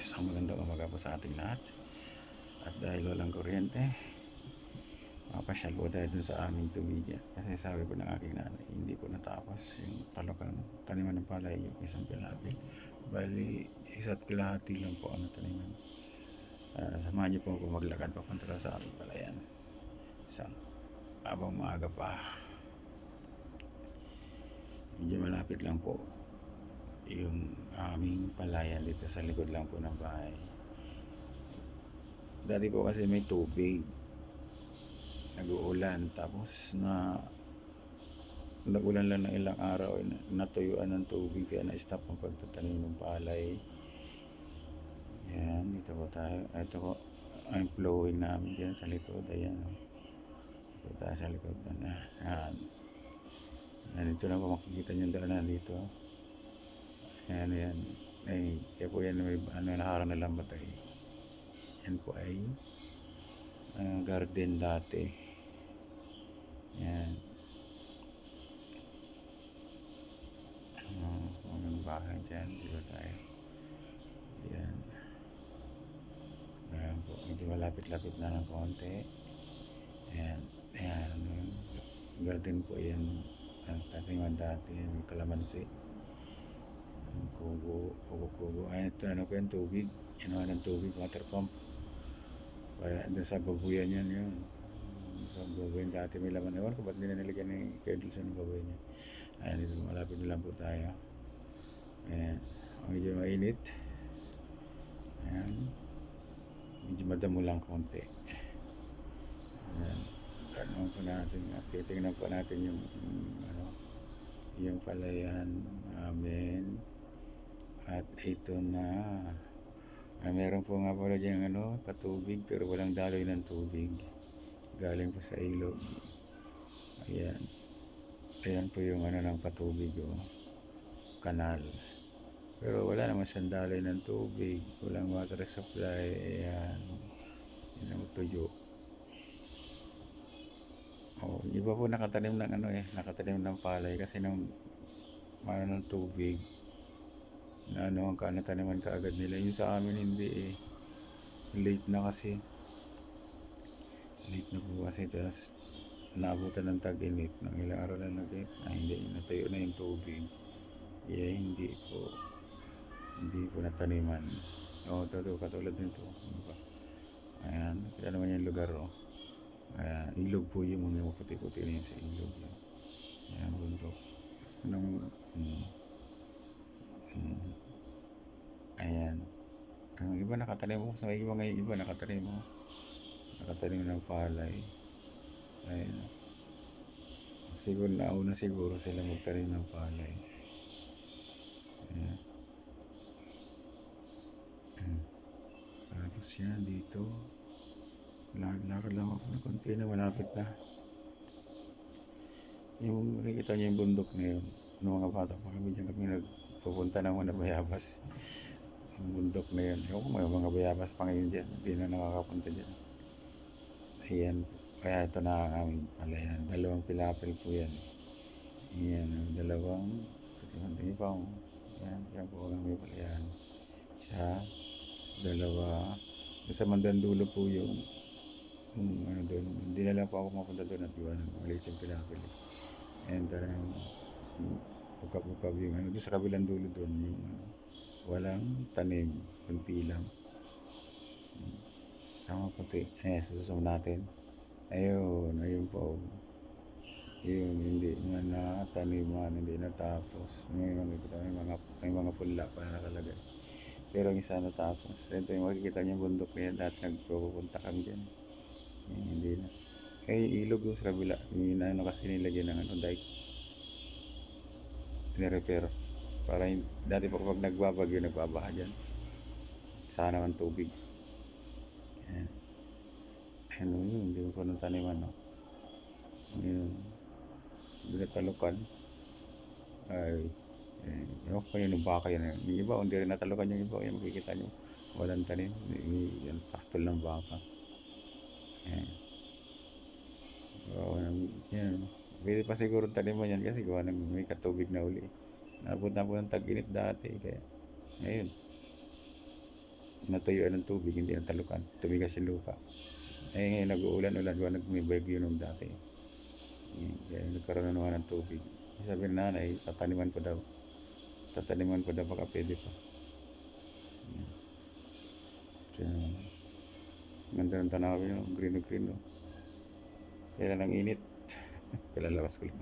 Isang magandang umaga po sa ating lahat. At dahil walang kuryente, mapasyal po tayo dun sa aming tubigan. Kasi sabi po ng aking nanay, hindi po natapos yung talokang taniman ng palay, yung isang kalahati. Bali, isa't kalahati lang po ang taniman. Samahan niyo po ako maglakad papunta sa aming palayan. Isang abang maaga pa. Medyo malapit lang po yung aming palayan dito sa likod lang po ng bahay. Dati po kasi may tubig, nag-uulan, tapos nag-ulan lang ng ilang araw, natuyuan ng tubig, kaya na-stop ang pagtatanim ng palay. Yan, dito po tayo. Ito po ang flowing namin dyan sa likod. Ayan, dito tayo sa likod na. Yan, nandito na po makikita nyo daanan dito. Ayan, yan. Ay, kaya po yan may naharang na lambat ay. Yan po ay garden dati. Yan. Ang bahay dyan. Dito tayo. Yan. Ayan po. Medyo malapit-lapit na ng konti. Ayan. Ayan. Garden po yan. Ang taniman dati. May kalamansi. Kubo. Ayan, ito ano po yan, tubig. Yan ng tubig, water pump. Kaya doon sa babuyan yan yun. Sa babuyan dati may laman. Ewan ko ba't hindi na nilagyan ni Kedl sa babuyan niya. Ayan, dito malapit na lang po tayo. Ayan, medyo mainit. Ayan, medyo madamo lang konti. Ayan, tanong po natin at titignan po natin yung palayan namin. At ito na. Meron po nga pala dyan patubig, pero walang daloy ng tubig. Galing po sa ilog. Ayan. Ayan po yung ng patubig, kanal. Pero wala naman siyang daloy ng tubig. Walang water supply. Ayan. Yan ang tuyo. Iba po nakatanim ng nakatanim ng palay kasi ng tubig. Ang taniman kaagad nila. Yung sa amin hindi late na kasi. Late na po kasi. Tapos naabutan ng tag-init. Ng ilang araw na hindi natayo na yung tubig. Hindi po nataniman. Ito katulad nito. Ayan. Kita naman yung lugar. Ayan. Ilog po yung mga puti-puti na yun sa ilog. Ayan. Bundok. Ayan. Ang iba nakatanim mo. Sa iba ngayon iba nakatanim mo. Nakatanim ng palay. Ayan. Siguro nauna sila magtanim ng palay. Ayan. Tapos yan dito. Lakad lang ako na konti na malapit na. Yung makikita niyo yung bundok na yun. Noong mga bata pa kami dyan kami nagpupunta ng mga bayabas. Ang bundok na yun. May mga bayabas pa ngayon dyan. Hindi na nakakapunta dyan. Ayan. Kaya ito na ang aming palayan. 2 pilapil po yan. Ayan. 2. Tingin pa ako. Yan po ang aming palayan. Isa. 2. Sa Mandandulo po yung doon. Hindi na lang po ako mapunta doon at iwan. Maliit yung pilapil. And ukap-ukap yung doon sa kabilang dulo doon yung walang tanim, kunti lang. Sama puti. Susunod natin. Ayun po. Yun, hindi na nataniman, hindi natapos. May mga pula pa na nakalagay. Pero ang isa natapos. Ito yung makikita niyo bundok niya. Dati nagpupunta kami dyan. Hindi na. Ilog sa kabila. Kasi nilagyan ng dike. Nirepair. Para dati po kapag nagbabagyo, nagbabaha dyan. Sana naman tubig. Ayan. Yun, hindi ko nang taniman, Yun. Binatalukan. Ewan ko yung baka yan. Yung iba, hindi rin natalukan yung iba. Yung makikita nyo. Walang tanim. Yan, pastol ng baka. Ayan. Yan. Pwede pa siguro taniman yan kasi gawa may katubig na uli. Nabot na po ng tag-init dati. Kaya, ngayon. natuyuan ng tubig, hindi natalukan, tumigas yung lupa. Eh ngayon nag-uulan-ulan, gawa may bagyo nung dati. Kaya nagkaroon na naman ng tubig. Sabi ng nanay, tataniman ko daw. Tataniman ko daw, baka pwede pa. So, ganda ng tanawin, no? Green na green. No? Kailan ang init. Kailan labas ko lang.